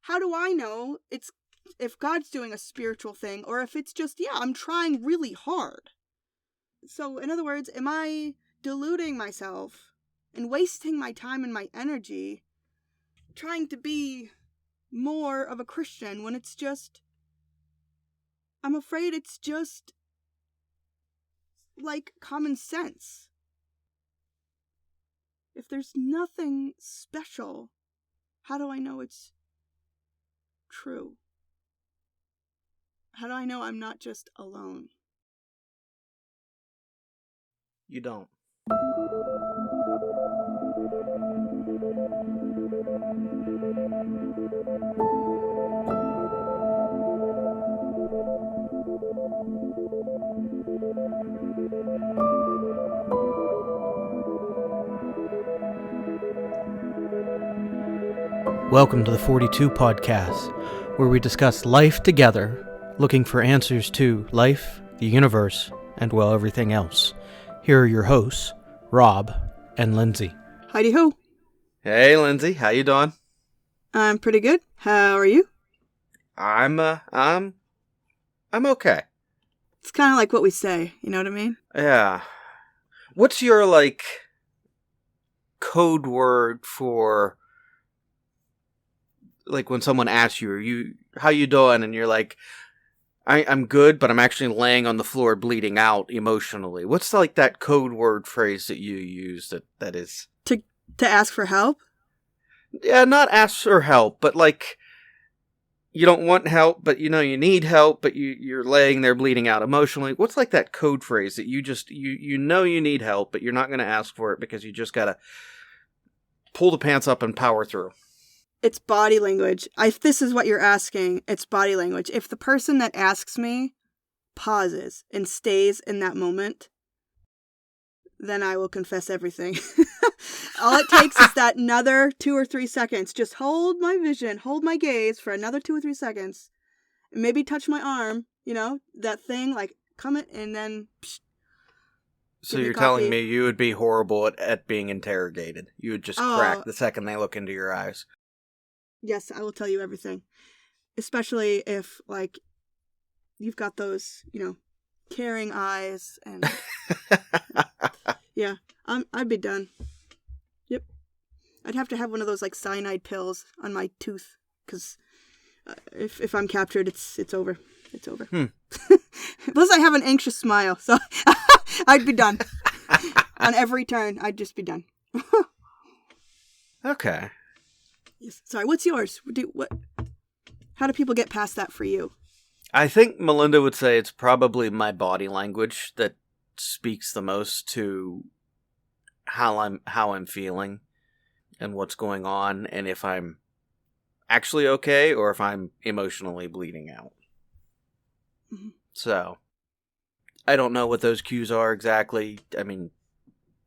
how do I know it's if God's doing a spiritual thing or if it's just, I'm trying really hard? So, in other words, am I deluding myself and wasting my time and my energy trying to be more of a Christian when it's just, I'm afraid it's just like common sense. If there's nothing special, how do I know it's true? How do I know I'm not just alone? You don't. Welcome to the 42 Podcast, where we discuss life together, looking for answers to life, the universe, and, well, everything else. Here are your hosts, Rob and Lindsay. Heidi ho. Hey, Lindsay, how you doing? I'm pretty good. How are you? I'm okay. It's kind of like what we say, you know what I mean? Yeah. What's your, code word for, when someone asks you, how you doing? And you're like, I'm good, but I'm actually laying on the floor bleeding out emotionally. What's, that code word phrase that you use that is... To ask for help? Yeah, not ask for help, but, you don't want help, but you know you need help, but you're laying there bleeding out emotionally. What's that code phrase that you just, you know you need help, but you're not going to ask for it because you just got to pull the pants up and power through? It's body language. If this is what you're asking, it's body language. If the person that asks me pauses and stays in that moment, then I will confess everything. All it takes is that another 2 or 3 seconds. Just hold my vision, hold my gaze for another 2 or 3 seconds. And maybe touch my arm, that thing, come it, and then... Psh, so you're telling me you would be horrible at being interrogated. You would just crack the second they look into your eyes. Yes, I will tell you everything. Especially if, you've got those, caring eyes and... Yeah, I'd be done. Yep. I'd have to have one of those, cyanide pills on my tooth, because if I'm captured, it's over. It's over. Plus, I have an anxious smile, so I'd be done. On every turn, I'd just be done. Okay. Yes. Sorry, what's yours? How do people get past that for you? I think Melinda would say it's probably my body language that speaks the most to how I'm feeling and what's going on, and if I'm actually okay or if I'm emotionally bleeding out. Mm-hmm. So I don't know what those cues are exactly. I mean,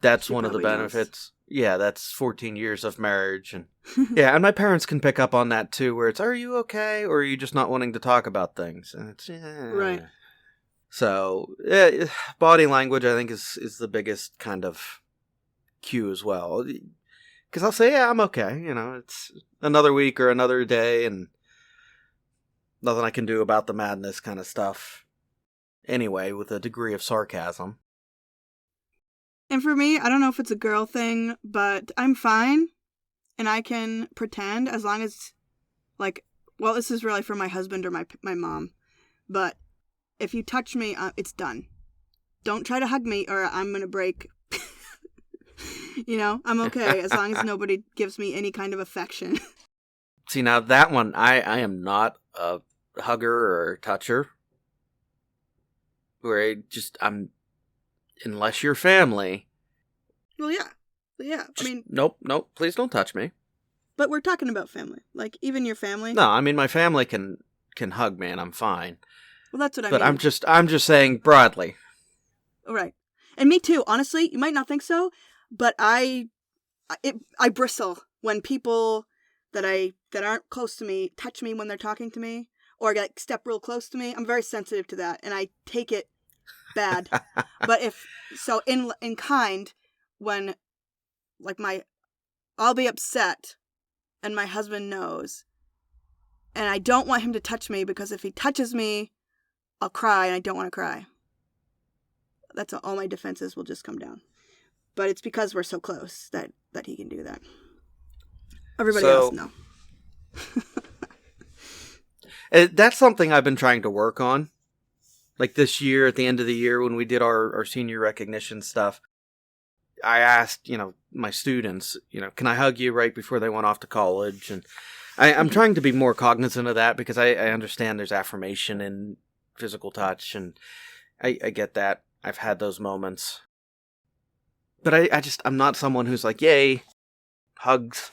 that's one of the benefits. Knows. Yeah, that's 14 years of marriage, and yeah, and my parents can pick up on that too, where it's, are you okay, or are you just not wanting to talk about things? And it's right. So, body language, I think, is the biggest kind of cue as well. Because I'll say, yeah, I'm okay. It's another week or another day, and nothing I can do about the madness kind of stuff. Anyway, with a degree of sarcasm. And for me, I don't know if it's a girl thing, but I'm fine. And I can pretend as long as, this is really for my husband or my mom. But if you touch me, it's done. Don't try to hug me or I'm going to break. I'm okay as long as nobody gives me any kind of affection. See, now that one, I am not a hugger or toucher. Where unless you're family. Well, yeah. Nope, please don't touch me. But we're talking about family. Even your family. No, I mean, my family can hug me and I'm fine. Well, that's what I mean. But I'm just saying broadly. Right. And me too. Honestly, you might not think so, but I bristle when people that aren't close to me touch me when they're talking to me or step real close to me. I'm very sensitive to that, and I take it bad. But in kind, when I'll be upset, and my husband knows, And I don't want him to touch me because if he touches me, I'll cry and I don't want to cry. That's all my defenses will just come down. But it's because we're so close that he can do that. Everybody else, no. That's something I've been trying to work on. Like this year, at the end of the year, when we did our senior recognition stuff, I asked, my students, can I hug you right before they went off to college? And I'm trying to be more cognizant of that because I understand there's affirmation in physical touch, and I get that. I've had those moments. But I'm not someone who's like, yay, hugs.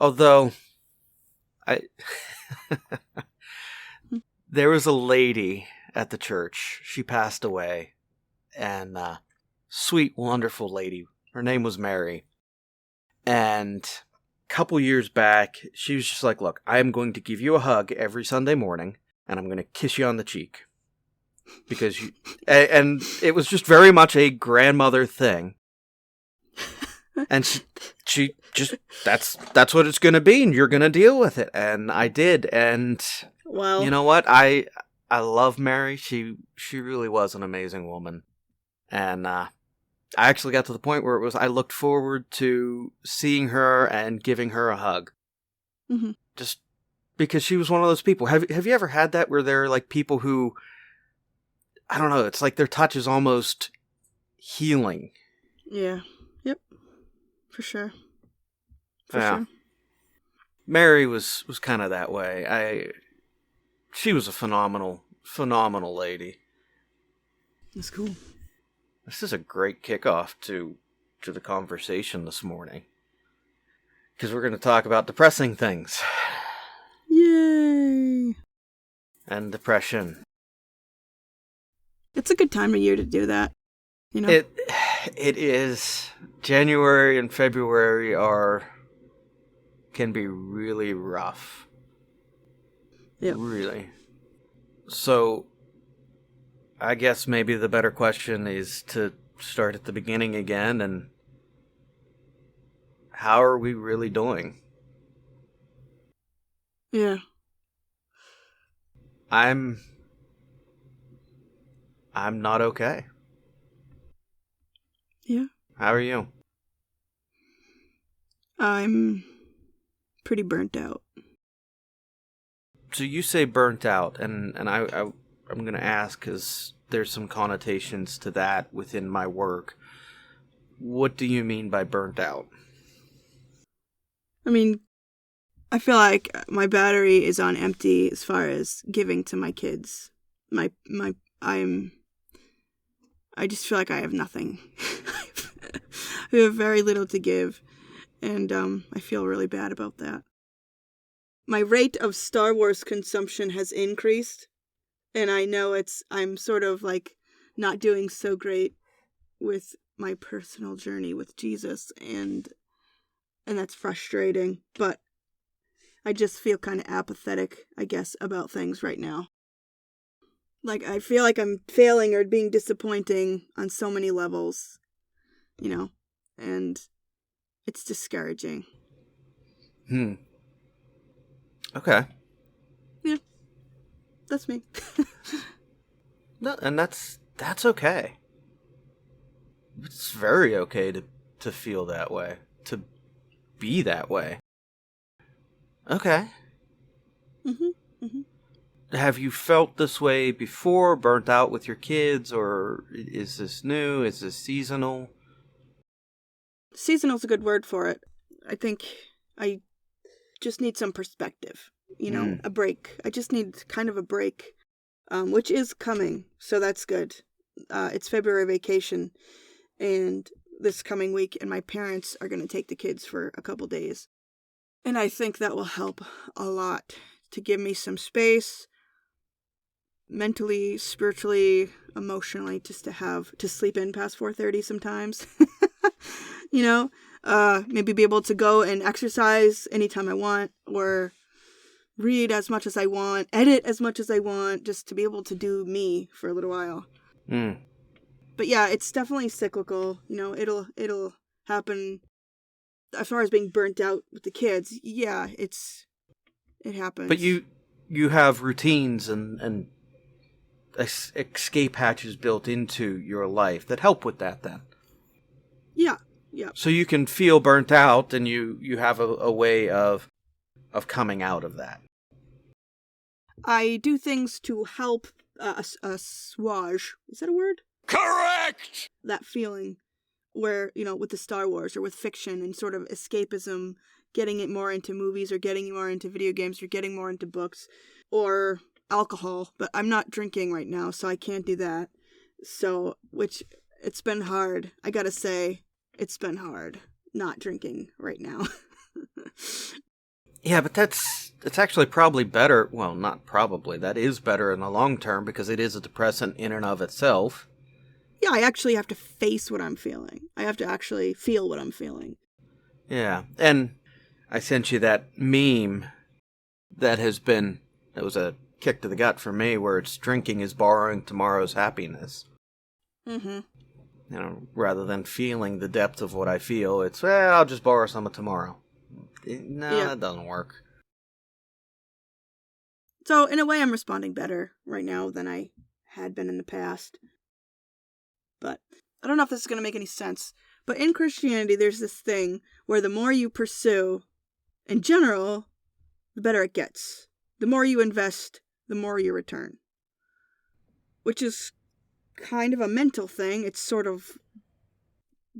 Although, there was a lady at the church. She passed away. And, sweet, wonderful lady. Her name was Mary. And a couple years back, she was just like, look, I am going to give you a hug every Sunday morning, and I'm going to kiss you on the cheek. Because and it was just very much a grandmother thing. And she just, that's what it's going to be, and you're going to deal with it. And I did. And well, you know what? I love Mary. She really was an amazing woman. And I actually got to the point where I looked forward to seeing her and giving her a hug. Mm-hmm. Just because she was one of those people. Have you ever had that where there are like people who, I don't know, it's like their touch is almost healing. Yeah. Yep. For sure. For yeah. sure. Mary was kind of that way. She was a phenomenal lady. That's cool. This is a great kickoff to the conversation this morning. Because we're going to talk about depressing things. Yay! And depression. It's a good time of year to do that. It is. January and February can be really rough. Yep. Really. So, I guess maybe the better question is to start at the beginning again, and how are we really doing? Yeah. I'm not okay. Yeah. How are you? I'm pretty burnt out. So you say burnt out, and I'm going to ask because there's some connotations to that within my work. What do you mean by burnt out? I mean, I feel like my battery is on empty as far as giving to my kids. I just feel like I have nothing. I have very little to give, and I feel really bad about that. My rate of Star Wars consumption has increased, and I know I'm sort of like not doing so great with my personal journey with Jesus, and that's frustrating, but I just feel kind of apathetic, I guess, about things right now. Like, I feel like I'm failing or being disappointing on so many levels, and it's discouraging. Okay. Yeah. That's me. No, and that's okay. It's very okay to feel that way, to be that way. Okay. Have you felt this way before, burnt out with your kids, or is this new? Is this seasonal? Seasonal's a good word for it. I think I just need some perspective, a break. I just need kind of a break, which is coming, so that's good. It's February vacation, and this coming week, and my parents are going to take the kids for a couple days. And I think that will help a lot to give me some space, mentally, spiritually, emotionally, just to sleep in past 4:30 sometimes. Maybe be able to go and exercise anytime I want, or read as much as I want, edit as much as I want, just to be able to do me for a little while. But yeah, it's definitely cyclical. It'll happen. As far as being burnt out with the kids, yeah, it happens. But you you have routines and escape hatches built into your life that help with that then. Yeah. Yeah. So you can feel burnt out, and you have a way of coming out of that. I do things to help assuage. Is that a word? Correct! That feeling where, with the Star Wars or with fiction and sort of escapism, getting it more into movies or getting more into video games or getting more into books or alcohol. But I'm not drinking right now, so I can't do that. So, it's been hard. I gotta say, it's been hard not drinking right now. Yeah, but it's actually probably better. Well, not probably. That is better in the long term because it is a depressant in and of itself. Yeah, I actually have to face what I'm feeling. I have to actually feel what I'm feeling. Yeah, and I sent you that meme that was a kick to the gut for me, where it's drinking is borrowing tomorrow's happiness. Mm-hmm. Rather than feeling the depth of what I feel, it's, I'll just borrow some of tomorrow. No, Yeah. That doesn't work. So, in a way, I'm responding better right now than I had been in the past. But I don't know if this is going to make any sense. But in Christianity, there's this thing where the more you pursue, in general, the better it gets. The more you invest, the more you return. Which is kind of a mental thing. It's sort of,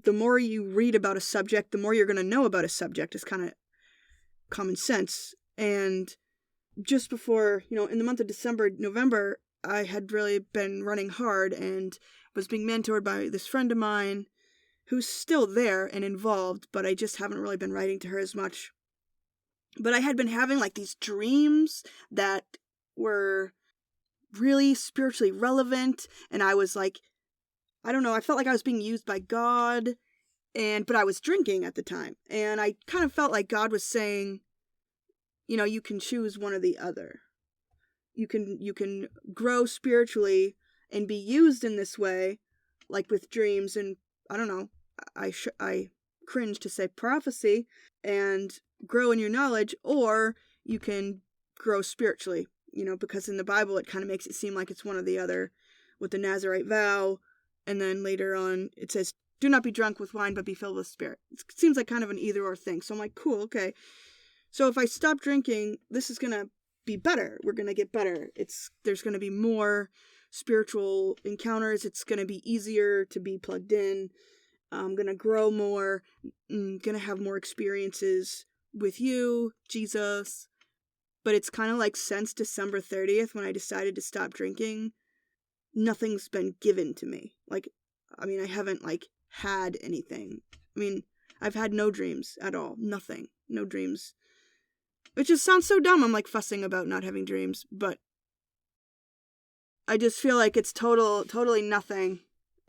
the more you read about a subject, the more you're going to know about a subject. Is kind of common sense. And just before, in the month of December, November, I had really been running hard and was being mentored by this friend of mine who's still there and involved, but I just haven't really been writing to her as much. But I had been having like these dreams that were really spiritually relevant, and I was like, I don't know, I felt like I was being used by God, but I was drinking at the time, and I kind of felt like God was saying, you can choose one or the other. You can grow spiritually and be used in this way, like with dreams, and I don't know, I cringe to say prophecy, and grow in your knowledge, or you can grow spiritually, because in the Bible it kind of makes it seem like it's one or the other, with the Nazirite vow, and then later on it says, do not be drunk with wine, but be filled with spirit. It seems like kind of an either or thing. So I'm like, cool, okay. So if I stop drinking, this is going to be better. We're going to get better. There's going to be more spiritual encounters. It's going to be easier to be plugged in. I'm going to grow more. I'm going to have more experiences with you, Jesus. But it's kind of like since December 30th, when I decided to stop drinking, nothing's been given to me. I haven't had anything. I've had no dreams at all. Nothing. No dreams. It just sounds so dumb. I'm fussing about not having dreams, but I just feel like it's totally nothing.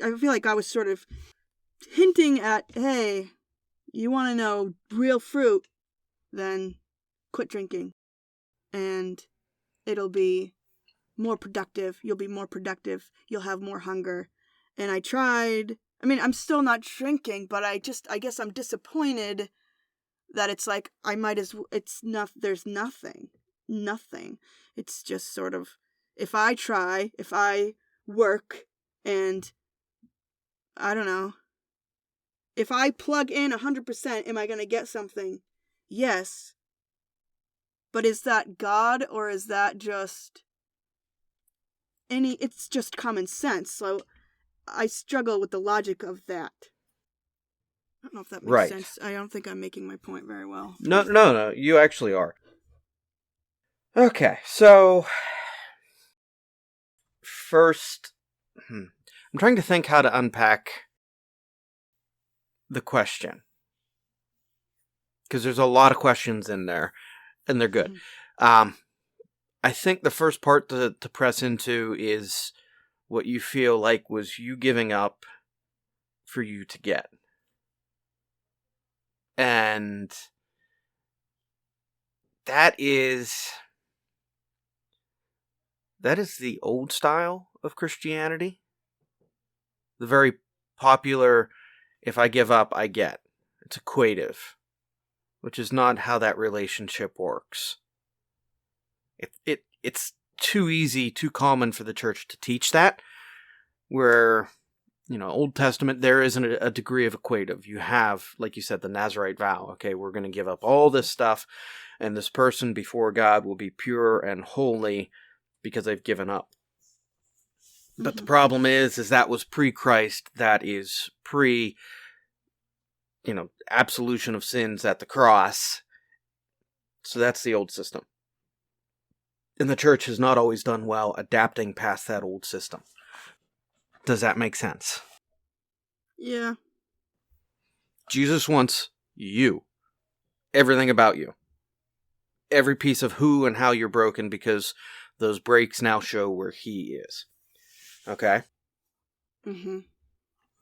I feel like I was sort of hinting at, hey, you want to know real fruit, then quit drinking. And it'll be more productive. You'll be more productive. You'll have more hunger. And I tried. I'm still not drinking, but I guess I'm disappointed that it's like, there's nothing. It's just sort of, if I work, and I don't know, if I plug in 100%, am I going to get something? Yes. But is that God, or is that just it's just common sense. So I struggle with the logic of that. I don't know if that makes sense. I don't think I'm making my point very well. No, you actually are. Okay, so first, I'm trying to think how to unpack the question, because there's a lot of questions in there, and they're good. Mm-hmm. I think the first part to press into is what you feel like was you giving up for you to get. And that is the old style of Christianity. The very popular, if I give up, I get. It's equative, which is not how that relationship works. it's too easy, too common for the church to teach that, where, Old Testament, there isn't a degree of equative. You have, like you said, the Nazirite vow. Okay, we're going to give up all this stuff, and this person before God will be pure and holy because they've given up. But the problem is that was pre-Christ. That is pre, absolution of sins at the cross. So that's the old system. And the church has not always done well adapting past that old system. Does that make sense? Yeah. Jesus wants you. Everything about you. Every piece of who and how you're broken, because those breaks now show where he is. Okay? Mm-hmm.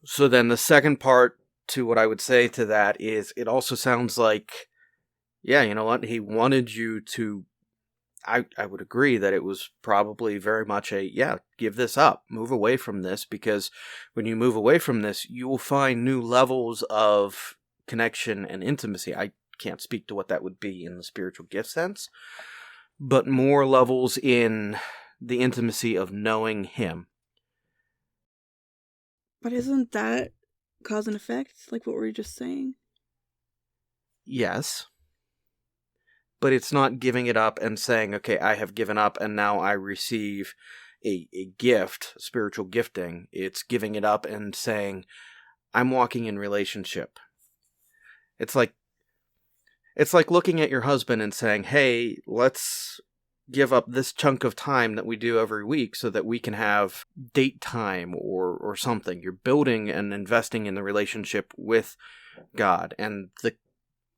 So then the second part to what I would say to that is, it also sounds like, yeah, you know what? He wanted you to, I would agree that it was probably very much give this up. Move away from this, because when you move away from this, you will find new levels of connection and intimacy. I can't speak to what that would be in the spiritual gift sense, but more levels in the intimacy of knowing him. But isn't that cause and effect, like what we were just saying? Yes. But it's not giving it up and saying, okay, I have given up and now I receive a gift, spiritual gifting. It's giving it up and saying, I'm walking in relationship. It's like looking at your husband and saying, hey, let's give up this chunk of time that we do every week so that we can have date time or something. You're building and investing in the relationship with God. And the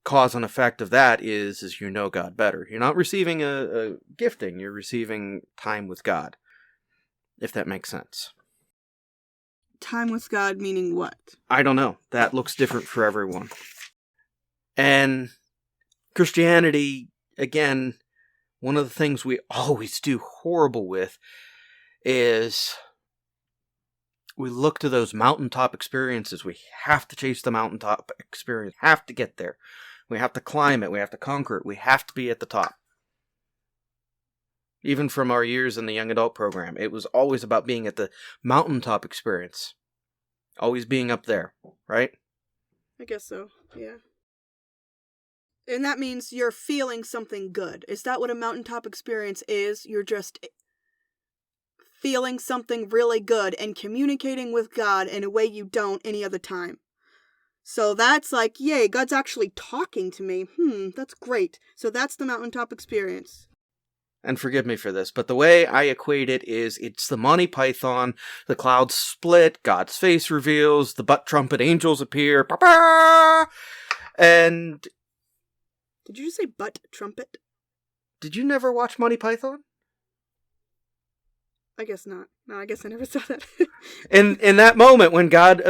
cause and effect of that is you know God better. You're not receiving a gifting. You're receiving time with God, if that makes sense. Time with God meaning what? I don't know. That looks different for everyone. And Christianity, again, one of the things we always do horrible with is we look to those mountaintop experiences. We have to chase the mountaintop experience. Have to get there. We have to climb it. We have to conquer it. We have to be at the top. Even from our years in the young adult program, it was always about being at the mountaintop experience. Always being up there, right? I guess so, yeah. And that means you're feeling something good. Is that what a mountaintop experience is? You're just feeling something really good and communicating with God in a way you don't any other time. So that's like, yay, God's actually talking to me. That's great. So that's the mountaintop experience. And forgive me for this, but the way I equate it is, it's the Monty Python, the clouds split, God's face reveals, the butt trumpet angels appear, and... Did you just say butt trumpet? Did you never watch Monty Python? I guess not. No, I guess I never saw that. in that moment when God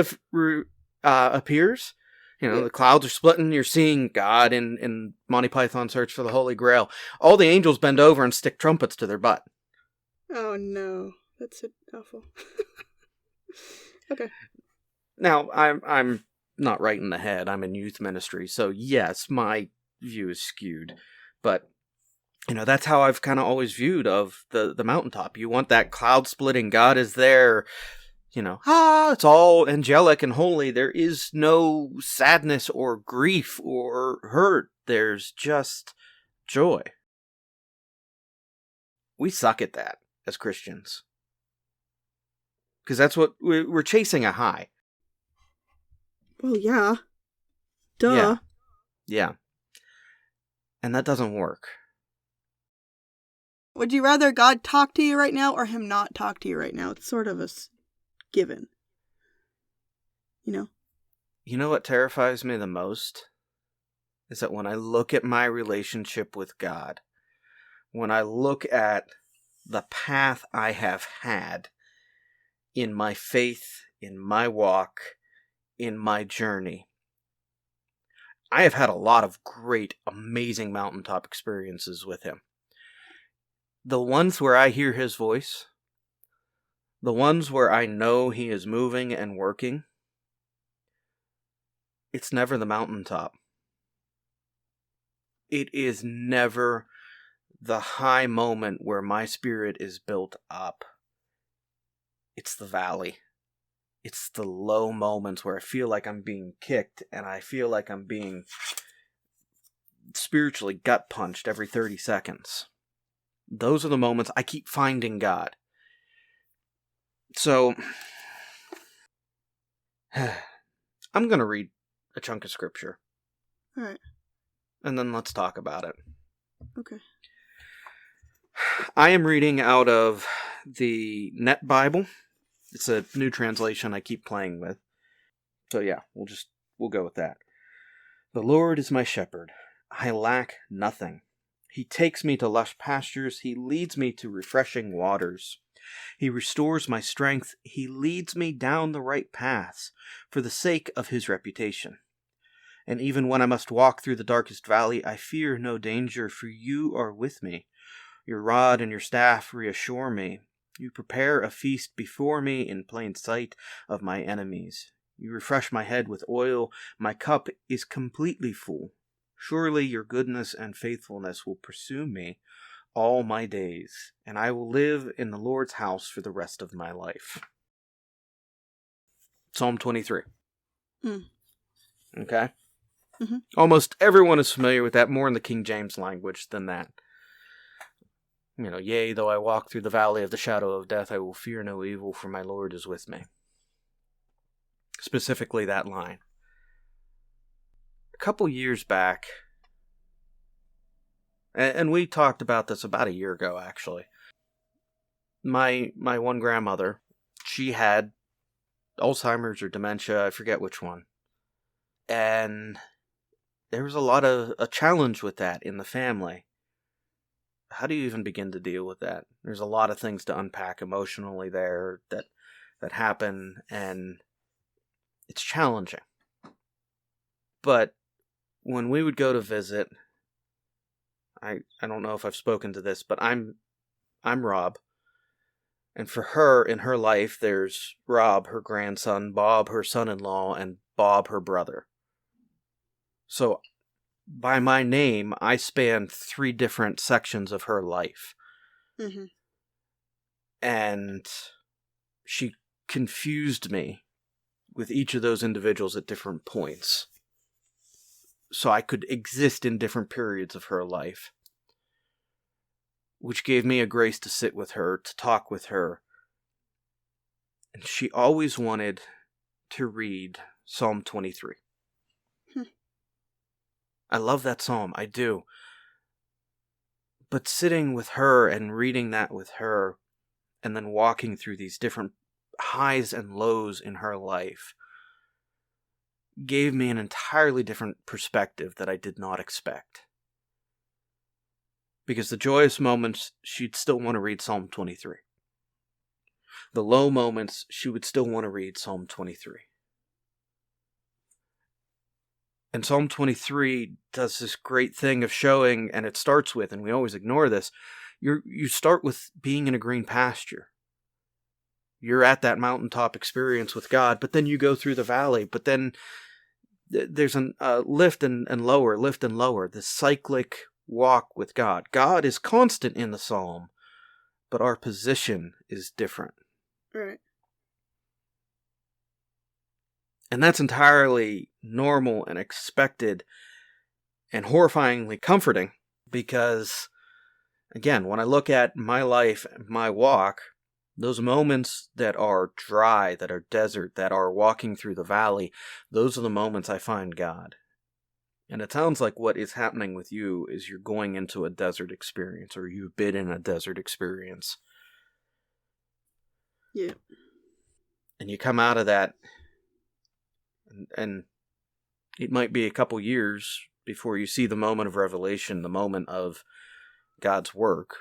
appears, the clouds are splitting, you're seeing God in Monty Python Search for the Holy Grail. All the angels bend over and stick trumpets to their butt. Oh no, that's awful. Okay. Now, I'm not right in the head. I'm in youth ministry, so yes, my view is skewed, but that's how I've kind of always viewed of the mountaintop. You want that cloud splitting, God is there, it's all angelic and holy. There is no sadness or grief or hurt. There's just joy. We suck at that as Christians, because that's what we're chasing, a high. Well, yeah. Duh. Yeah. And that doesn't work. Would you rather God talk to you right now or him not talk to you right now? It's sort of a given. You know what terrifies me the most? Is that when I look at my relationship with God, when I look at the path I have had in my faith, in my walk, in my journey, I have had a lot of great, amazing mountaintop experiences with him. The ones where I hear his voice, the ones where I know he is moving and working, it's never the mountaintop. It is never the high moment where my spirit is built up, it's the valley. It's the low moments where I feel like I'm being kicked and I feel like I'm being spiritually gut punched every 30 seconds. Those are the moments I keep finding God. So, I'm going to read a chunk of scripture. All right. And then let's talk about it. Okay. I am reading out of the Net Bible. It's a new translation I keep playing with. So yeah, we'll go with that. The Lord is my shepherd. I lack nothing. He takes me to lush pastures. He leads me to refreshing waters. He restores my strength. He leads me down the right paths for the sake of his reputation. And even when I must walk through the darkest valley, I fear no danger, for you are with me. Your rod and your staff reassure me. You prepare a feast before me in plain sight of my enemies. You refresh my head with oil. My cup is completely full. Surely your goodness and faithfulness will pursue me all my days, and I will live in the Lord's house for the rest of my life. Psalm 23. Okay? Mm-hmm. Almost everyone is familiar with that, more in the King James language than that. Yea, though I walk through the valley of the shadow of death, I will fear no evil, for my Lord is with me. Specifically that line. A couple years back, and we talked about this about a year ago, actually. My one grandmother, she had Alzheimer's or dementia, I forget which one. And there was a challenge with that in the family. How do you even begin to deal with that? There's a lot of things to unpack emotionally there that happen, and it's challenging. But when we would go to visit, I don't know if I've spoken to this, but I'm Rob. And for her, in her life, there's Rob, her grandson, Bob, her son-in-law, and Bob, her brother. So by my name, I span 3 different sections of her life. Mm-hmm. And she confused me with each of those individuals at different points. So I could exist in different periods of her life. Which gave me a grace to sit with her, to talk with her. And she always wanted to read Psalm 23. I love that psalm, I do. But sitting with her and reading that with her, and then walking through these different highs and lows in her life, gave me an entirely different perspective that I did not expect. Because the joyous moments, she'd still want to read Psalm 23. The low moments, she would still want to read Psalm 23. And Psalm 23 does this great thing of showing, and it starts with, and we always ignore this, you start with being in a green pasture. You're at that mountaintop experience with God, but then you go through the valley, but then there's a lift and lower, this cyclic walk with God. God is constant in the psalm, but our position is different. Right. And that's entirely normal and expected and horrifyingly comforting because, again, when I look at my life, my walk, those moments that are dry, that are desert, that are walking through the valley, those are the moments I find God. And it sounds like what is happening with you is you're going into a desert experience, or you've been in a desert experience. Yeah. And you come out of that, and it might be a couple years before you see the moment of revelation, the moment of God's work.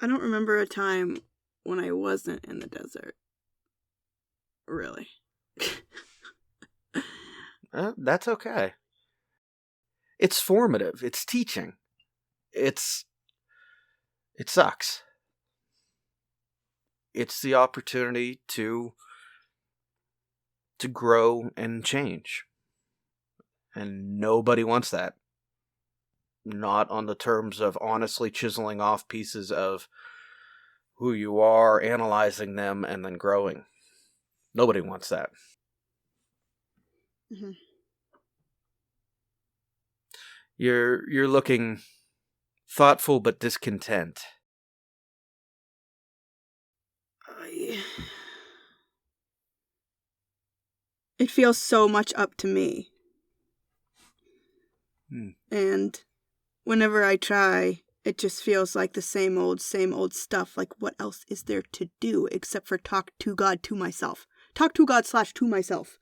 I don't remember a time when I wasn't in the desert. Really. That's okay. It's formative. It's teaching. It sucks. It's the opportunity to grow and change. And nobody wants that. not on the terms of honestly chiseling off pieces of who you are, analyzing them, and then growing. Nobody wants that. Mm-hmm. You're looking thoughtful but discontent. It feels so much up to me. Hmm. And whenever I try, it just feels like the same old stuff. Like, what else is there to do except for talk to God to myself? Talk to God / to myself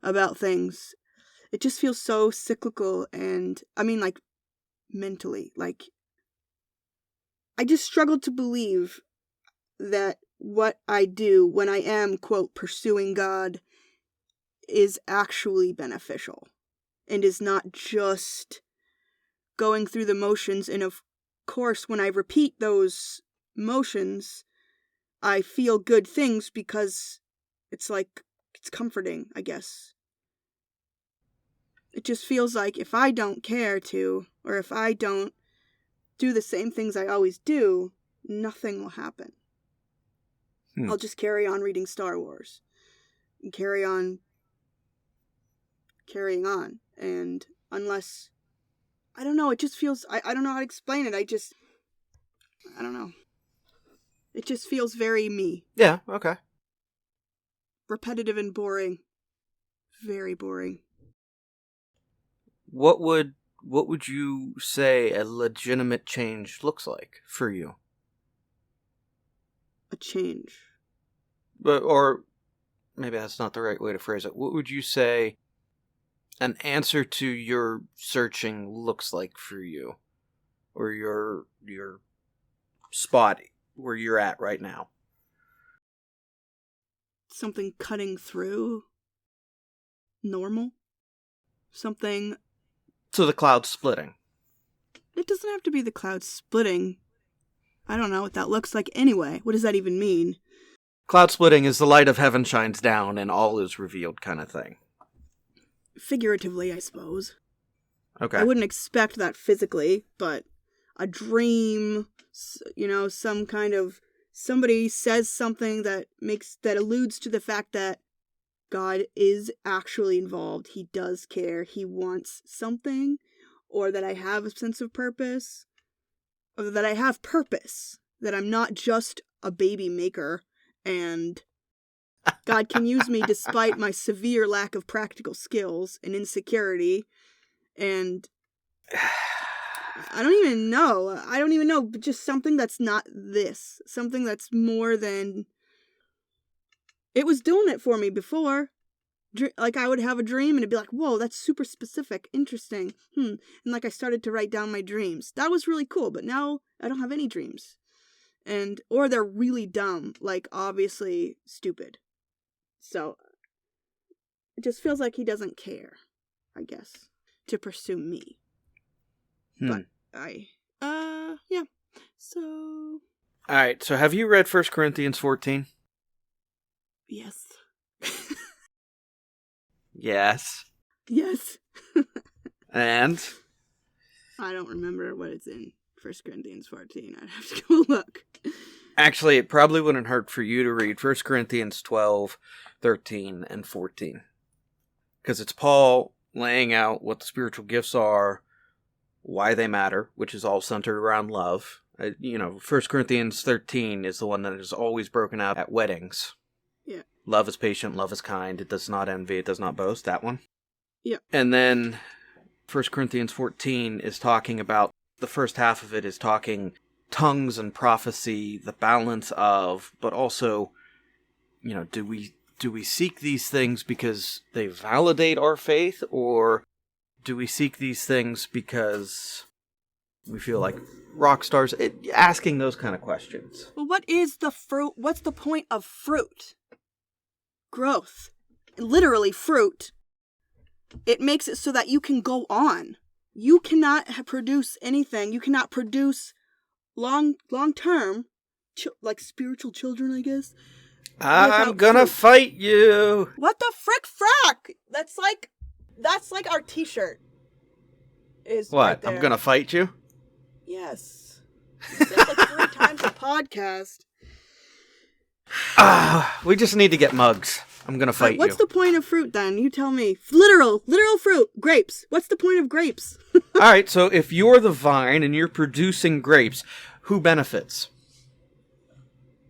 about things. It just feels so cyclical, and I mean, like, mentally. Like, I just struggle to believe that what I do when I am, quote, pursuing God is actually beneficial and is not just going through the motions. And of course, when I repeat those motions, I feel good things because it's like, it's comforting, I guess. It just feels like if I don't care to, or if I don't do the same things I always do, nothing will happen. I'll just carry on reading Star Wars and carry on carrying on. And unless, I don't know, it just feels, I don't know how to explain it. I don't know. It just feels very me. Yeah, okay. Repetitive and boring. Very boring. What would you say a legitimate change looks like for you? A change. Or maybe that's not the right way to phrase it. What would you say an answer to your searching looks like for you? Or your spot where you're at right now? Something cutting through normal. Something. So the cloud's splitting. It doesn't have to be the cloud splitting. I don't know what that looks like anyway. What does that even mean? Cloud splitting is the light of heaven shines down and all is revealed kind of thing. Figuratively, I suppose. Okay. I wouldn't expect that physically, but a dream, some kind of, somebody says something that alludes to the fact that God is actually involved. He does care. He wants something, or that I have a sense of purpose, or that I have purpose, that I'm not just a baby maker, and God can use me despite my severe lack of practical skills and insecurity, and I don't even know, but just something that's not this, something that's more than. It was doing it for me before. Like, I would have a dream and it'd be like, whoa, that's super specific, interesting. And like, I started to write down my dreams. That was really cool, but now I don't have any dreams. Or they're really dumb, like, obviously stupid. So, it just feels like he doesn't care, I guess, to pursue me. But yeah. So. Alright, so have you read 1 Corinthians 14? Yes. Yes. Yes. And? I don't remember what it's in 1 Corinthians 14. I'd have to go look. Actually, it probably wouldn't hurt for you to read 1 Corinthians 12, 13, and 14. Because it's Paul laying out what the spiritual gifts are, why they matter, which is all centered around love. 1 Corinthians 13 is the one that is always broken out at weddings. Yeah. Love is patient, love is kind, it does not envy, it does not boast, that one. Yeah. And then 1 Corinthians 14 is talking about, the first half of it is talking tongues and prophecy, the balance of, but also, do we seek these things because they validate our faith, or do we seek these things because we feel like rock stars? Asking those kind of questions. Well, what is the fruit? What's the point of fruit? Growth. Literally fruit. It makes it so that you can go on. You cannot produce anything. You cannot produce long term, like spiritual children, I guess. I'm gonna fight you. What the frick frack? That's like our t-shirt. is What? right there. I'm gonna fight you? Yes. You said like 3 times a podcast. We just need to get mugs. I'm gonna fight What's you. the point of fruit then? You tell me. Literal fruit. Grapes. What's the point of grapes? Alright, so if you're the vine and you're producing grapes, who benefits?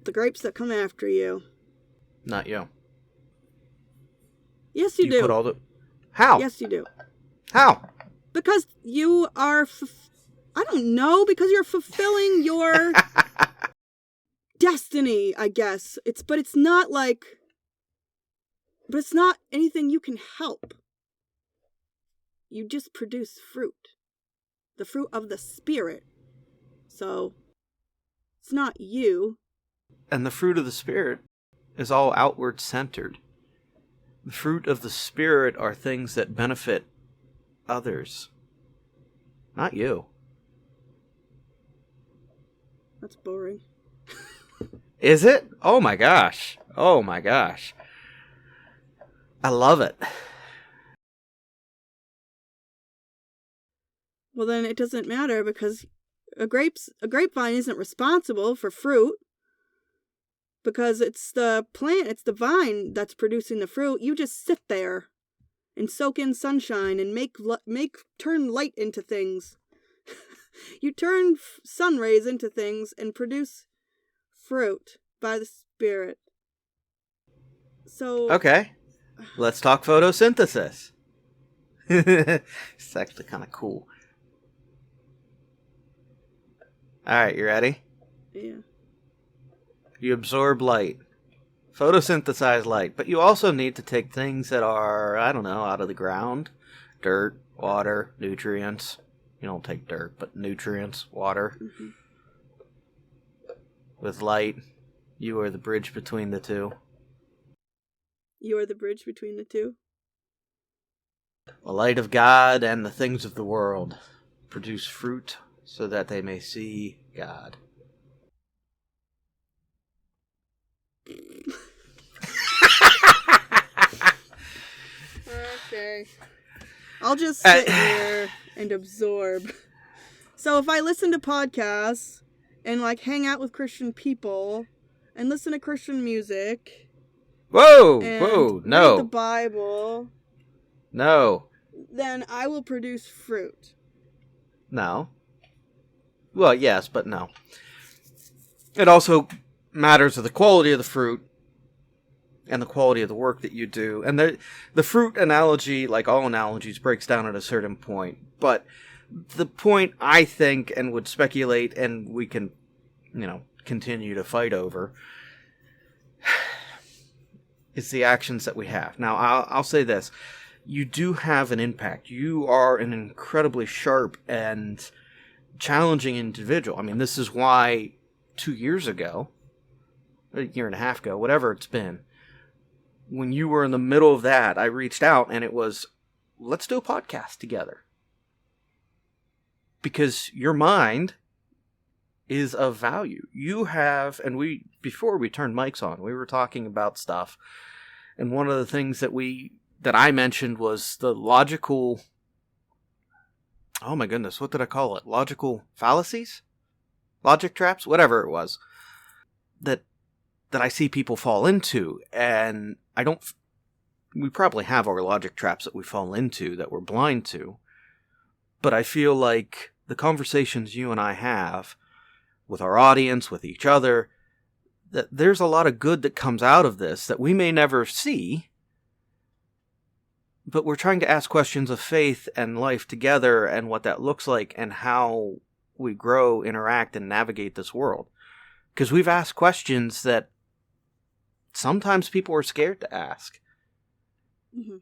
The grapes that come after you. Not you. Yes, you do. Put all the... How? Yes, you do. How? Because you are... I don't know. Because you're fulfilling your destiny, I guess. But it's not like... But it's not anything you can help. You just produce fruit. The fruit of the Spirit. So, it's not you. And the fruit of the Spirit is all outward centered. The fruit of the Spirit are things that benefit others. Not you. That's boring. Is it? Oh my gosh. Oh my gosh. I love it. Well, then it doesn't matter because a grapevine isn't responsible for fruit because it's the plant, it's the vine that's producing the fruit. You just sit there and soak in sunshine and turn light into things. You turn sun rays into things and produce fruit by the Spirit. So Okay. Let's talk photosynthesis. It's actually kind of cool. Alright, you ready? Yeah. You absorb light. Photosynthesize light. But you also need to take things that are, I don't know, out of the ground. Dirt, water, nutrients. You don't take dirt, but nutrients, water. Mm-hmm. With light, you are the bridge between the two. You are the bridge between the two? The light of God and the things of the world produce fruit so that they may see God. Okay. I'll just sit here and absorb. So if I listen to podcasts and like hang out with Christian people and listen to Christian music... Whoa! and No. read the Bible... No. then I will produce fruit. No. Well, yes, but no. It also matters of the quality of the fruit and the quality of the work that you do. And the fruit analogy, like all analogies, breaks down at a certain point. But the point, I think, and would speculate, and we can, continue to fight over, is the actions that we have. Now, I'll say this. You do have an impact. You are an incredibly sharp and challenging individual. I mean, this is why 2 years ago, a year and a half ago, whatever it's been, when you were in the middle of that, I reached out and it was, let's do a podcast together. Because your mind is of value. You have, and before we turned mics on, we were talking about stuff. And one of the things that I mentioned was the logical, oh my goodness, what did I call it? Logical fallacies? Logic traps? Whatever it was. That I see people fall into. And we probably have our logic traps that we fall into that we're blind to. But I feel like the conversations you and I have with our audience, with each other, that there's a lot of good that comes out of this that we may never see. But we're trying to ask questions of faith and life together and what that looks like and how we grow, interact, and navigate this world. Because we've asked questions that sometimes people are scared to ask. Mm-hmm.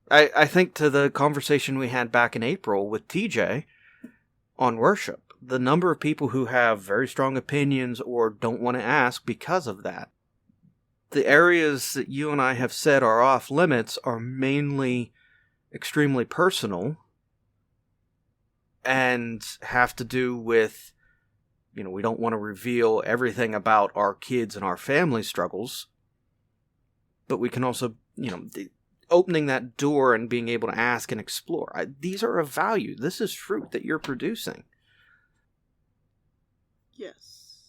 I think to the conversation we had back in April with TJ on worship, the number of people who have very strong opinions or don't want to ask because of that. The areas that you and I have said are off limits are mainly extremely personal and have to do with, we don't want to reveal everything about our kids and our family struggles, but we can also, opening that door and being able to ask and explore. These are of value. This is fruit that you're producing. Yes.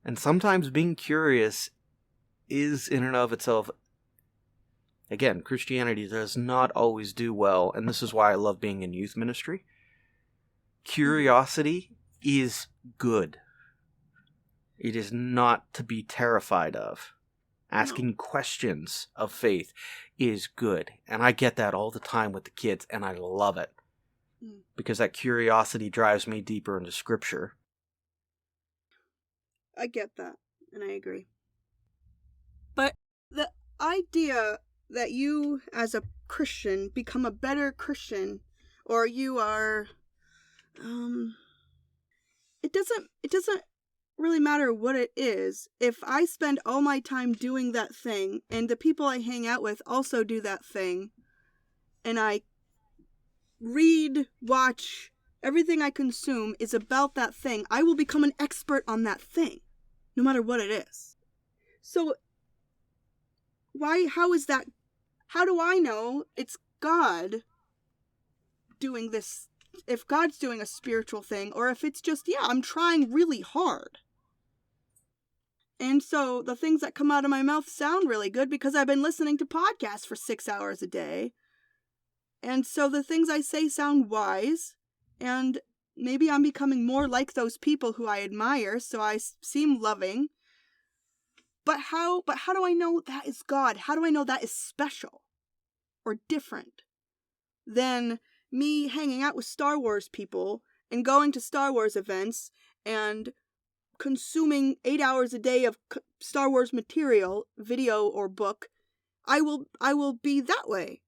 And sometimes being curious is in and of itself, again, Christianity does not always do well, and this is why I love being in youth ministry. Curiosity is good. It is not to be terrified of. Asking questions of faith is good. And I get that all the time with the kids, and I love it. Because that curiosity drives me deeper into Scripture. I get that, and I agree. But the idea that you, as a Christian, become a better Christian, or you are, it doesn't really matter what it is. If I spend all my time doing that thing, and the people I hang out with also do that thing, and I read, watch, everything I consume is about that thing, I will become an expert on that thing, no matter what it is. So, how is that? How do I know it's God doing this? If God's doing a spiritual thing, or if it's just, I'm trying really hard. And so the things that come out of my mouth sound really good because I've been listening to podcasts for 6 hours a day. And so the things I say sound wise, and maybe I'm becoming more like those people who I admire, so I seem loving. But how do I know that is God? How do I know that is special or different than me hanging out with Star Wars people and going to Star Wars events and consuming 8 hours a day of Star Wars material, video or book? I will be that way.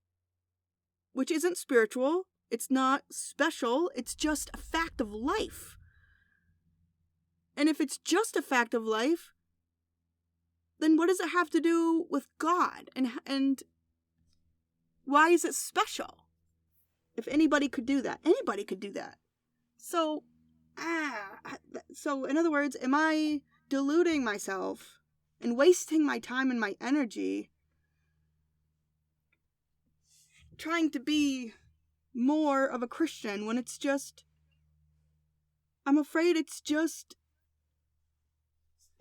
Which isn't spiritual, it's not special, it's just a fact of life. And if it's just a fact of life, then what does it have to do with God? And why is it special? If anybody could do that, anybody could do that. So in other words, am I deluding myself and wasting my time and my energy trying to be more of a Christian when it's just, I'm afraid it's just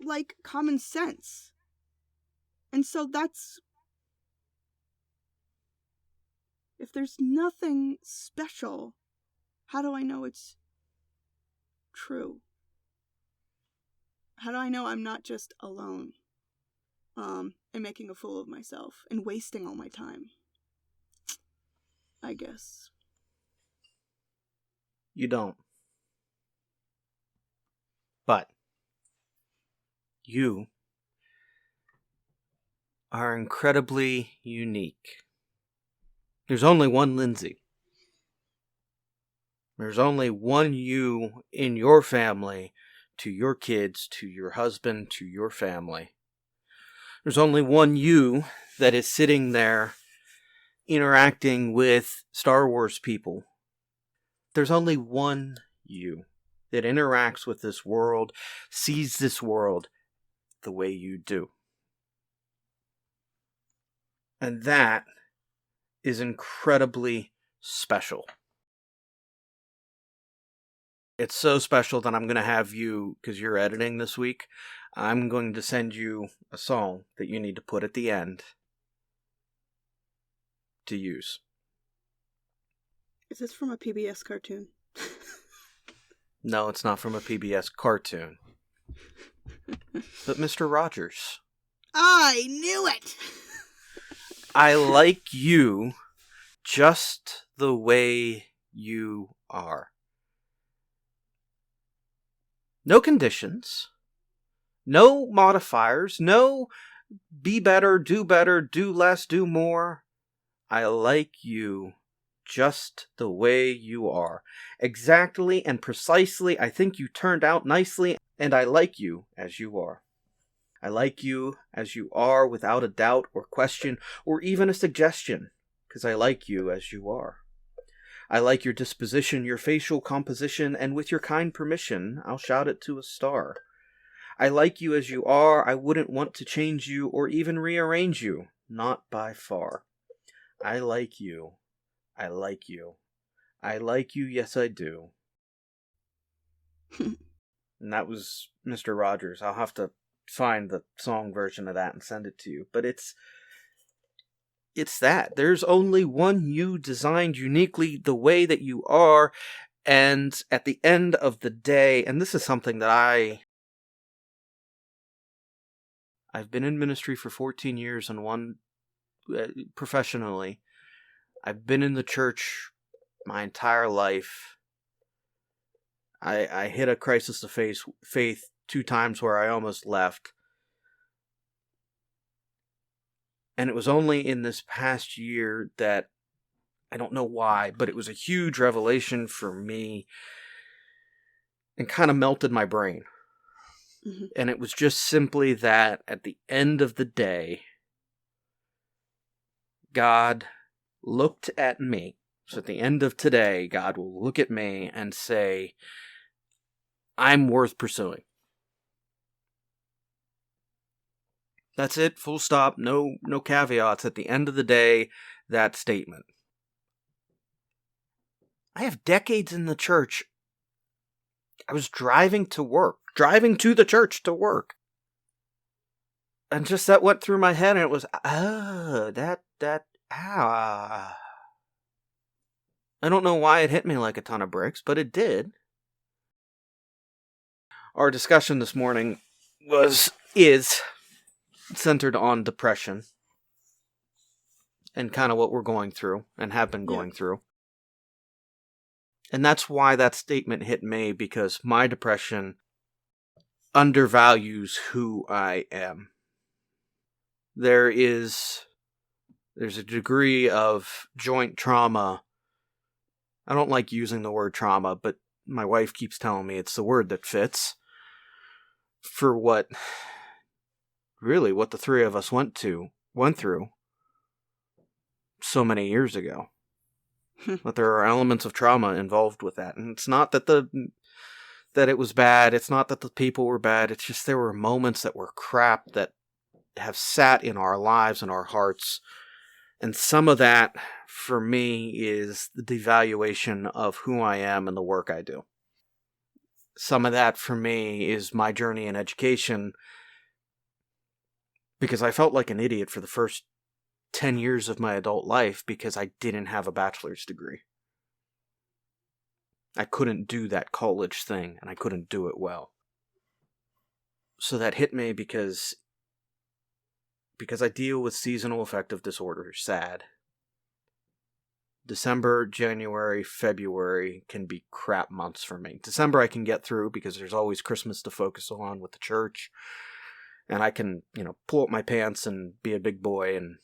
like common sense. And so that's, if there's nothing special, how do I know it's true? How do I know I'm not just alone, and making a fool of myself and wasting all my time? I guess. You don't. But you are incredibly unique. There's only one Lindsay. There's only one you in your family, to your kids, to your husband, to your family. There's only one you that is sitting there interacting with Star Wars people. There's only one you that interacts with this world, sees this world the way you do. And that is incredibly special. It's so special that I'm going to have you, because you're editing this week, I'm going to send you a song that you need to put at the end to use. Is this from a PBS cartoon? No, it's not from a PBS cartoon. But Mr. Rogers. I knew it! I like you just the way you are. No conditions. No modifiers. No be better, do less, do more. I like you just the way you are. Exactly and precisely, I think you turned out nicely, and I like you as you are. I like you as you are without a doubt or question or even a suggestion, because I like you as you are. I like your disposition, your facial composition, and with your kind permission, I'll shout it to a star. I like you as you are. I wouldn't want to change you or even rearrange you, not by far. I like you. I like you. I like you, yes I do. And that was Mr. Rogers. I'll have to find the song version of that and send it to you. But it's that. There's only one you designed uniquely the way that you are. And at the end of the day, and this is something that I've been in ministry for 14 years and one professionally. I've been in the church my entire life. I hit a crisis of faith 2 times where I almost left. And it was only in this past year that, I don't know why, but it was a huge revelation for me and kind of melted my brain. Mm-hmm. And it was just simply that at the end of the day, God looked at me. So at the end of today, God will look at me and say, I'm worth pursuing. That's it, full stop, no caveats. At the end of the day, that statement. I have decades in the church. I was driving to the church to work. And just that went through my head, and it was, I don't know why it hit me like a ton of bricks, but it did. Our discussion this morning is centered on depression and kind of what we're going through and have been going through. And that's why that statement hit me, because my depression undervalues who I am. There's a degree of joint trauma. I don't like using the word trauma, but my wife keeps telling me it's the word that fits for what the 3 of us went through so many years ago. But there are elements of trauma involved with that. And it's not that it was bad. It's not that the people were bad. It's just there were moments that were crap that have sat in our lives and our hearts. And some of that, for me, is the devaluation of who I am and the work I do. Some of that, for me, is my journey in education, because I felt like an idiot for the first 10 years of my adult life because I didn't have a bachelor's degree. I couldn't do that college thing, and I couldn't do it well. So that hit me because I deal with seasonal affective disorder, SAD. December, January, February can be crap months for me. December I can get through because there's always Christmas to focus on with the church. And I can, pull up my pants and be a big boy and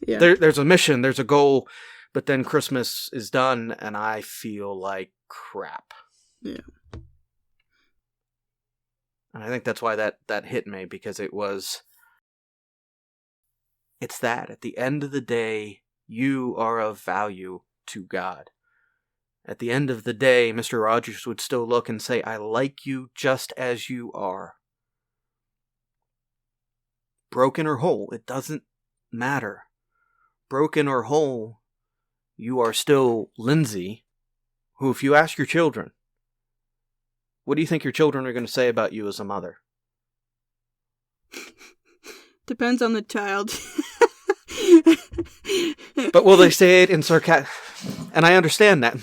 yeah. There's a mission, there's a goal, but then Christmas is done and I feel like crap. Yeah. And I think that's why that hit me, because it's that at the end of the day, you are of value to God. At the end of the day, Mr. Rogers would still look and say, I like you just as you are. Broken or whole, it doesn't matter. Broken or whole, you are still Lindsay, who, if you ask your children, what do you think your children are going to say about you as a mother? Depends on the child. But will they say it in sarcasm? And I understand that.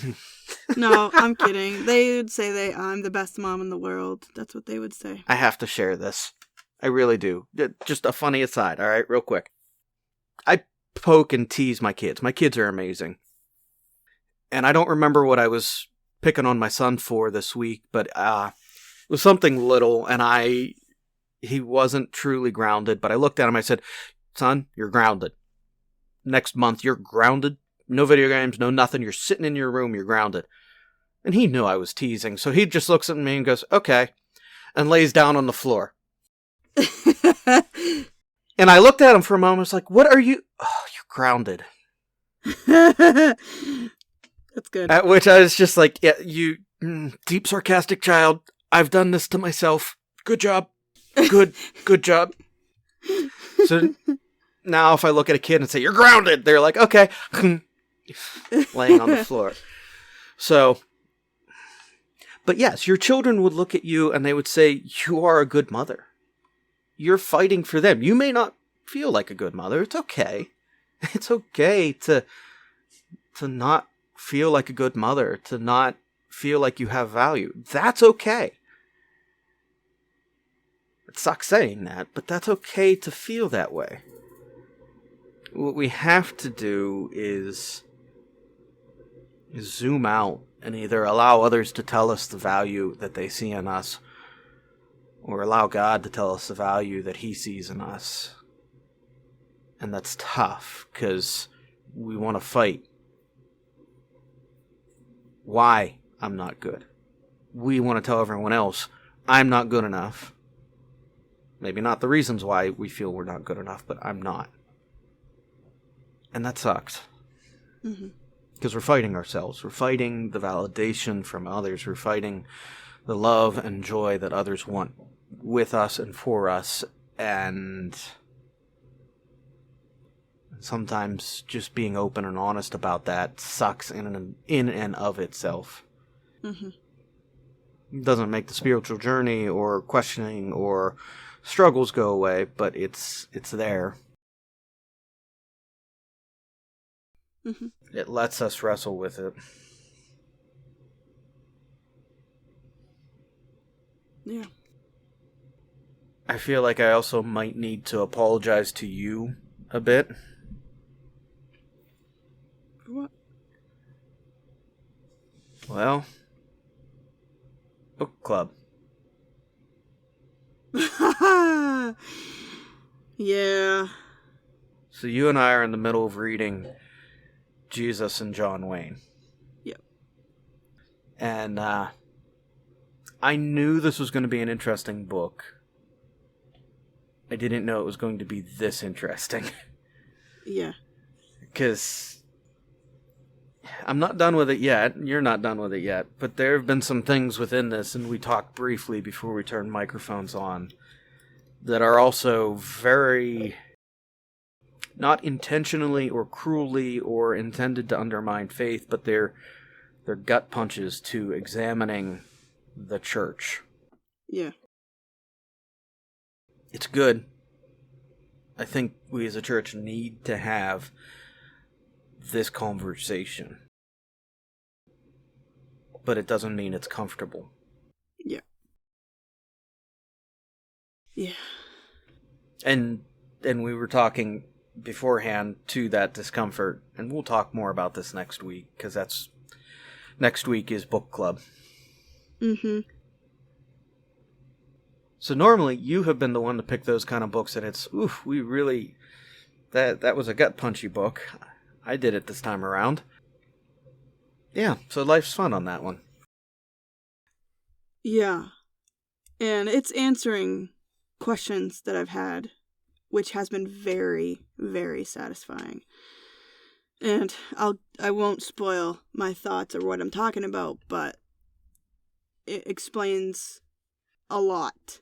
No, I'm kidding. They would say I'm the best mom in the world. That's what they would say. I have to share this. I really do. Just a funny aside, all right, real quick. I poke and tease my kids. My kids are amazing. And I don't remember what I was picking on my son for this week, but it was something little, and he wasn't truly grounded, but I looked at him, I said, son, you're grounded. Next month, you're grounded. No video games, no nothing. You're sitting in your room, you're grounded. And he knew I was teasing, so he just looks at me and goes, okay, and lays down on the floor. And I looked at him for a moment, I was like, what are you? Oh, you're grounded. That's good. At which I was just like, yeah, you deep sarcastic child, I've done this to myself. Good job. Good job. So Now, if I look at a kid and say, "You're grounded," they're like, "Okay," laying on the floor. So, but yes, your children would look at you and they would say, "You are a good mother. You're fighting for them. You may not feel like a good mother. It's okay. It's okay to not feel like a good mother, to not feel like you have value. That's okay. It sucks saying that, but that's okay to feel that way. What we have to do is zoom out and either allow others to tell us the value that they see in us, or allow God to tell us the value that He sees in us. And that's tough, because we want to fight why I'm not good. We want to tell everyone else, I'm not good enough. Maybe not the reasons why we feel we're not good enough, but I'm not. And that sucks. Because we're fighting ourselves. We're fighting the validation from others. We're fighting the love and joy that others want with us and for us. And sometimes just being open and honest about that sucks in and of itself. It doesn't make the spiritual journey or questioning or struggles go away, but it's there. It lets us wrestle with it. Yeah. I feel like I also might need to apologize to you a bit. For what? Well, book club. Yeah. So you and I are in the middle of reading Jesus and John Wayne. Yep. And I knew this was going to be an interesting book. I didn't know it was going to be this interesting. Yeah. Because I'm not done with it yet. You're not done with it yet. But there have been some things within this, and we talked briefly before we turned microphones on, that are also very, not intentionally or cruelly or intended to undermine faith, but they're gut punches to examining the church. Yeah. It's good. I think we as a church need to have this conversation. But it doesn't mean it's comfortable. Yeah. Yeah. And we were talking beforehand to that discomfort, and we'll talk more about this next week, because next week is book club. So normally you have been the one to pick those kind of books, and it's, we really, that was a gut punchy book. I did it this time around. Yeah, so life's fun on that one. Yeah. And it's answering questions that I've had, which has been very, very satisfying. And I won't spoil my thoughts or what I'm talking about, but it explains a lot.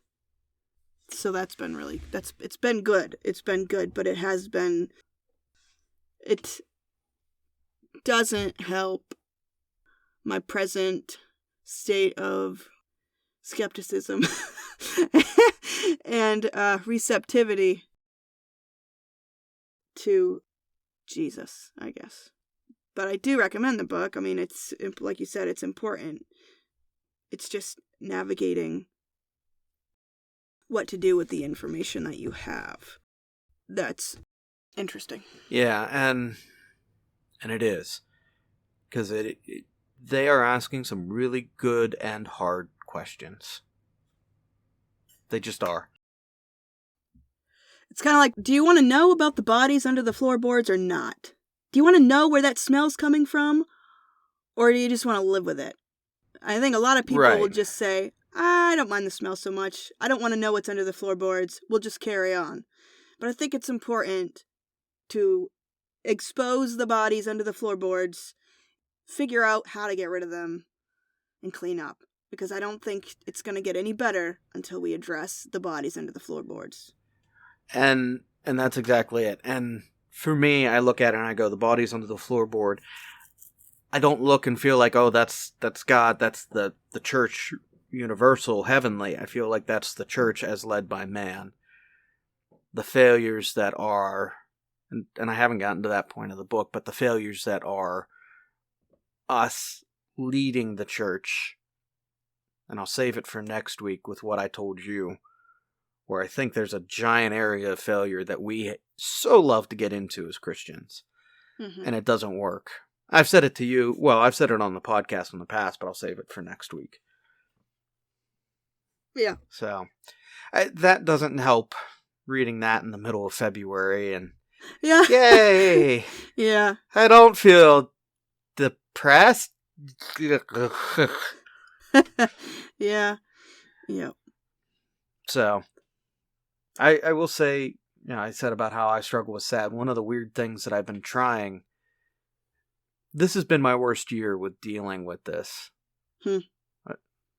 So it's been good. It's been good, but it doesn't help my present state of skepticism and receptivity to Jesus, I guess. But I do recommend the book. I mean, it's, like you said, it's important. It's just navigating what to do with the information that you have. That's interesting. Yeah, and it is. Because they are asking some really good and hard questions. They just are. It's kind of like, do you want to know about the bodies under the floorboards or not? Do you want to know where that smell's coming from? Or do you just want to live with it? I think a lot of people will just say, I don't mind the smell so much. I don't want to know what's under the floorboards. We'll just carry on. But I think it's important to expose the bodies under the floorboards, figure out how to get rid of them, and clean up. Because I don't think it's going to get any better until we address the bodies under the floorboards. And And that's exactly it. And for me, I look at it and I go, the body's under the floorboard. I don't look and feel like, oh, that's God, that's the church universal, heavenly. I feel like that's the church as led by man. The failures that are, and I haven't gotten to that point of the book, but the failures that are us leading the church, and I'll save it for next week with what I told you, where I think there's a giant area of failure that we so love to get into as Christians, and it doesn't work. I've said it to you, well, I've said it on the podcast in the past, but I'll save it for next week. Yeah. So, that doesn't help, reading that in the middle of February, and Yeah. yay! Yeah. I don't feel depressed. Yeah. Yeah. So, I will say, I said about how I struggle with sad. One of the weird things that I've been trying, this has been my worst year with dealing with this.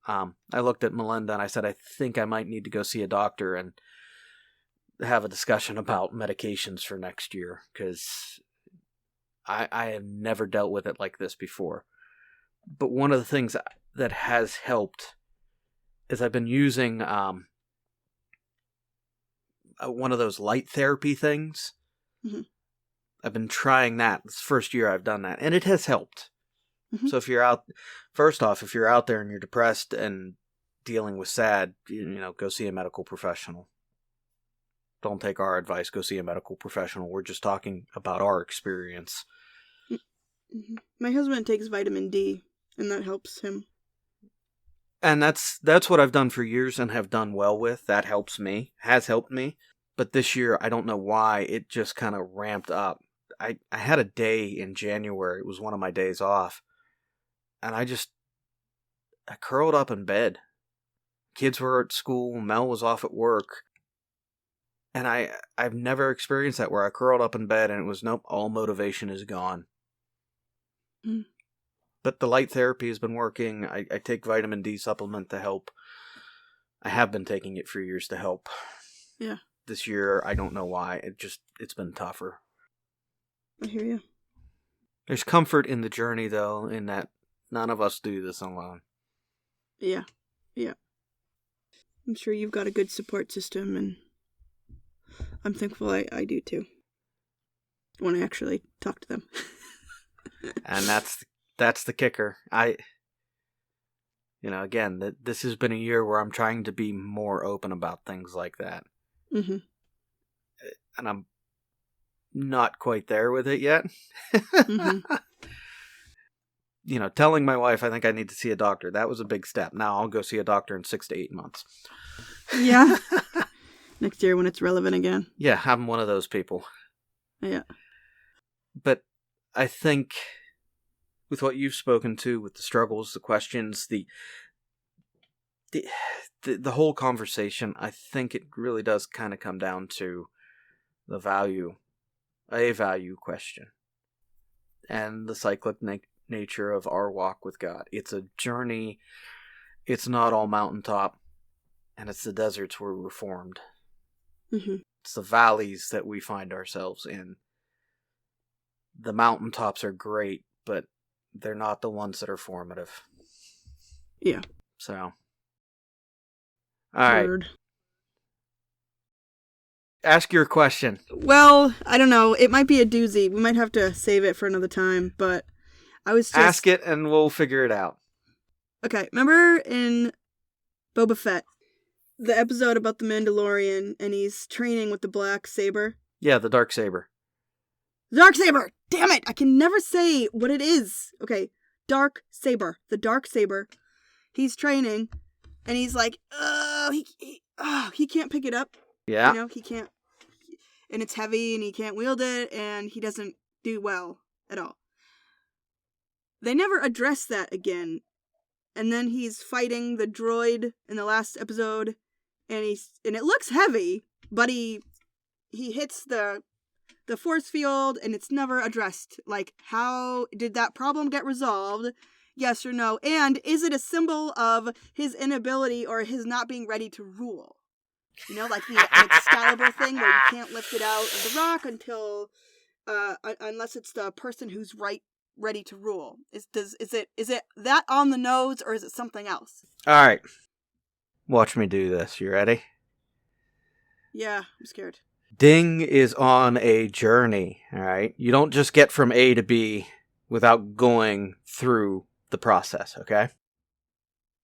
I looked at Melinda and I said, I think I might need to go see a doctor and have a discussion about medications for next year, because I have never dealt with it like this before. But one of the things that has helped is I've been using one of those light therapy things. Mm-hmm. I've been trying that. It's the first year I've done that, and it has helped. Mm-hmm. So if you're out, first off, if you're out there and you're depressed and dealing with sad, go see a medical professional. Don't take our advice. Go see a medical professional. We're just talking about our experience. Mm-hmm. My husband takes vitamin D, and that helps him. And that's what I've done for years and have done well with. That helps me, has helped me. But this year, I don't know why, it just kind of ramped up. I had a day in January. It was one of my days off. And I curled up in bed. Kids were at school. Mel was off at work. And I've never experienced that, where I curled up in bed and it was, nope, all motivation is gone. Mm. But the light therapy has been working. I take vitamin D supplement to help. I have been taking it for years to help. Yeah. This year, I don't know why. It's been tougher. I hear you. There's comfort in the journey, though, in that none of us do this alone. Yeah. Yeah. I'm sure you've got a good support system, and I'm thankful I do too. When I actually talk to them. And that's the kicker. Again, this has been a year where I'm trying to be more open about things like that. Mm-hmm. And I'm not quite there with it yet. Mm-hmm. Telling my wife I think I need to see a doctor, that was a big step. Now I'll go see a doctor in 6 to 8 months. Yeah. Next year when it's relevant again. Yeah, I'm one of those people. Yeah. But I think with what you've spoken to, with the struggles, the questions, the whole conversation, I think it really does kind of come down to a value question, and the cyclic nature of our walk with God. It's a journey. It's not all mountaintop, and it's the deserts where we're formed. Mm-hmm. It's the valleys that we find ourselves in. The mountaintops are great, but they're not the ones that are formative. Yeah. So, all right. Word. Ask your question. Well, I don't know. It might be a doozy. We might have to save it for another time, but I was just... Ask it and we'll figure it out. Okay, remember in Boba Fett, the episode about the Mandalorian, and he's training with the black saber? Yeah, the dark saber. Dark saber! Damn it! I can never say what it is. Okay, dark saber. The dark saber. He's training, and he's like, he can't pick it up. Yeah. He can't. And it's heavy, and he can't wield it, and he doesn't do well at all. They never address that again. And then he's fighting the droid in the last episode, and it looks heavy, but he hits the force field, and it's never addressed. Like, how did that problem get resolved? Yes or no? And is it a symbol of his inability or his not being ready to rule? You know, like the Excalibur thing where you can't lift it out of the rock until unless it's the person who's ready to rule. Is it that on the nose, or is it something else? All right. Watch me do this. You ready? Yeah, I'm scared. Ding is on a journey, all right? You don't just get from A to B without going through the process, okay?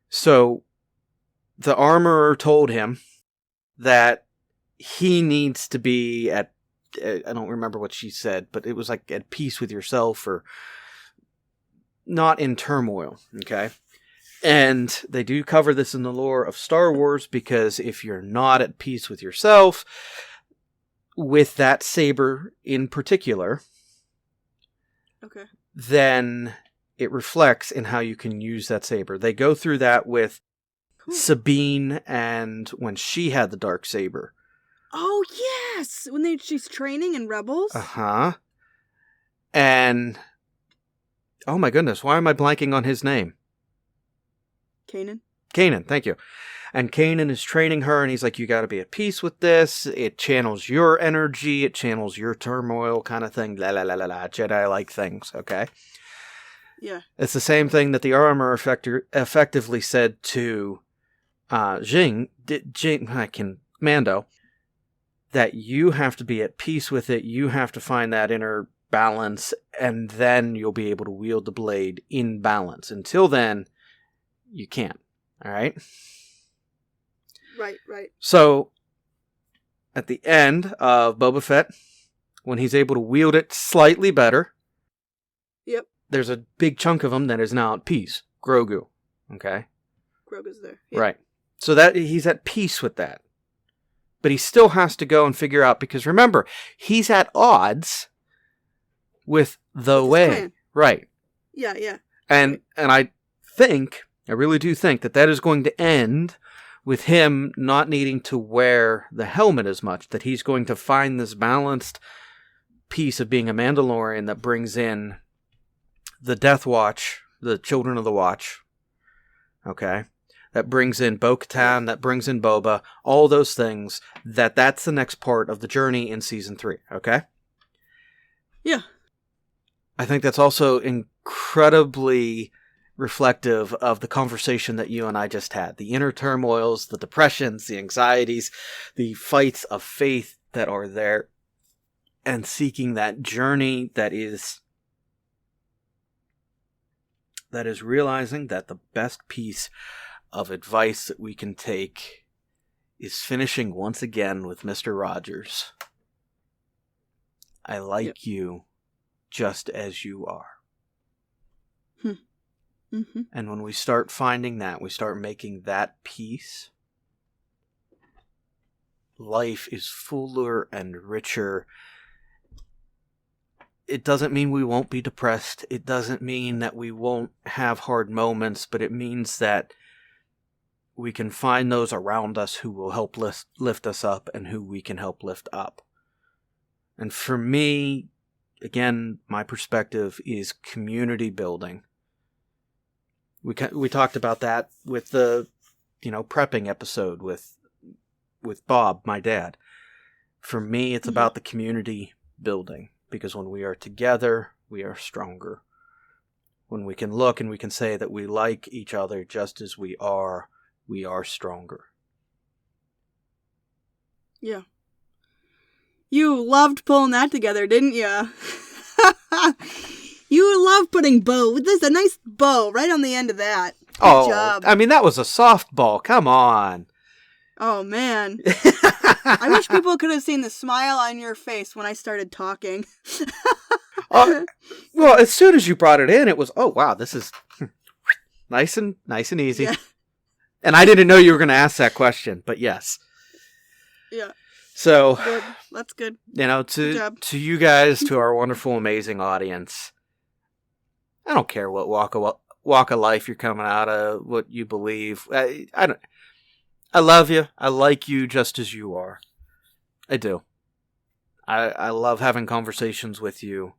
So, the armorer told him that he needs to be at, I don't remember what she said, but it was like at peace with yourself or not in turmoil, okay? And they do cover this in the lore of Star Wars, because if you're not at peace with yourself, with that saber in particular, okay, then it reflects in how you can use that saber. They go through that with Sabine and when she had the dark saber. Oh, yes! When she's training in Rebels? Uh-huh. And, oh my goodness, why am I blanking on his name? Kanan, thank you. And Kanan is training her, and he's like, you gotta be at peace with this. It channels your energy, it channels your turmoil kind of thing. La la la la la, Jedi-like things, okay? Yeah. It's the same thing that the armor effectively said to Mando, that you have to be at peace with it, you have to find that inner balance, and then you'll be able to wield the blade in balance. Until then, you can't. Alright? Right. So, at the end of Boba Fett, when he's able to wield it slightly better, yep, there's a big chunk of him that is now at peace. Grogu. Okay? Grogu's there. Yep. Right. So that he's at peace with that. But he still has to go and figure out, because remember, he's at odds with the way. Plan. Right. Yeah. And I really do think that is going to end with him not needing to wear the helmet as much, that he's going to find this balanced piece of being a Mandalorian that brings in the Death Watch, the Children of the Watch, okay? That brings in Bo-Katan, that brings in Boba, all those things, that's the next part of the journey in Season 3, okay? Yeah. I think that's also incredibly reflective of the conversation that you and I just had. The inner turmoils, the depressions, the anxieties, the fights of faith that are there, and seeking that journey that is realizing that the best piece of advice that we can take is finishing once again with Mr. Rogers. I like you just as you are. Mm-hmm. And when we start finding that, we start making that peace, life is fuller and richer. It doesn't mean we won't be depressed. It doesn't mean that we won't have hard moments, but it means that we can find those around us who will help lift us up and who we can help lift up. And for me, again, my perspective is community building. We talked about that with the, prepping episode with Bob, my dad. For me, it's about the community building, because when we are together, we are stronger. When we can look and we can say that we like each other just as we are stronger. Yeah. You loved pulling that together, didn't you? You love putting bow. There's a nice bow right on the end of that. Good job. I mean, that was a softball. Come on. Oh, man. I wish people could have seen the smile on your face when I started talking. Well, as soon as you brought it in, it was, oh, wow, this is nice and easy. Yeah. And I didn't know you were going to ask that question, but yes. Yeah. So, good. That's good. To you guys, to our wonderful, amazing audience, I don't care what walk of life you're coming out of, what you believe. I love you. I like you just as you are. I do. I love having conversations with you.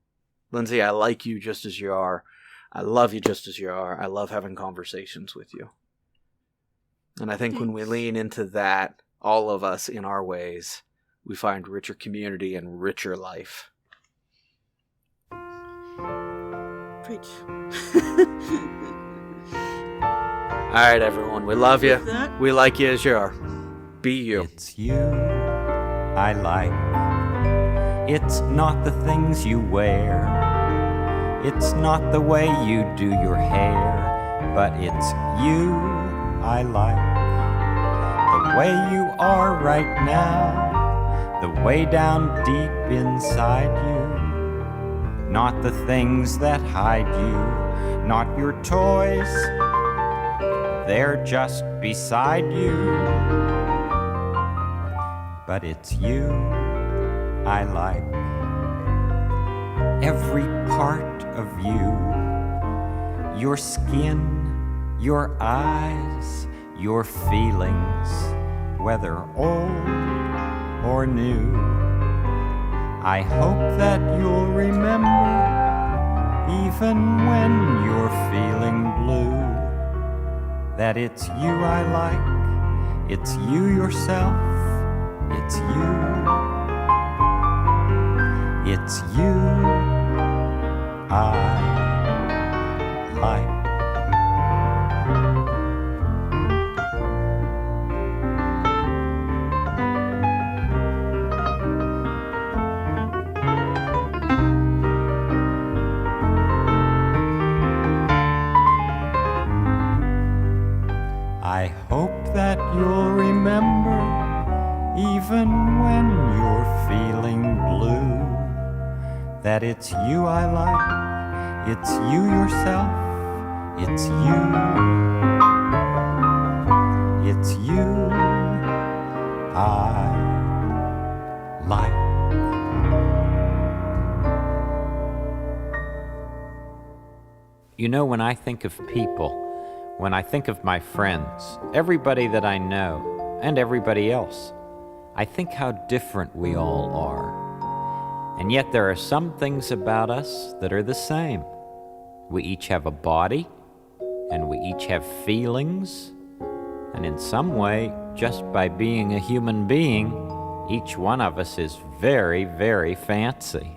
Lindsay, I like you just as you are. I love you just as you are. I love having conversations with you. And I think when we lean into that all of us in our ways, we find richer community and richer life. Preach. All right, everyone. We love you. That- We like you as you are. Be you. It's you I like. It's not the things you wear. It's not the way you do your hair. But it's you I like. The way you are right now. The way down deep inside you. Not the things that hide you. Not your toys. They're just beside you. But it's you I like. Every part of you. Your skin, your eyes, your feelings, whether old or new. I hope that you'll remember, even when you're feeling blue, that it's you I like, it's you yourself, it's you I like. I hope that you'll remember, even when you're feeling blue, that it's you I like, it's you yourself, it's you I like. You know, when I think of people, when I think of my friends, everybody that I know, and everybody else, I think how different we all are. And yet there are some things about us that are the same. We each have a body, and we each have feelings, and in some way, just by being a human being, each one of us is very, very fancy.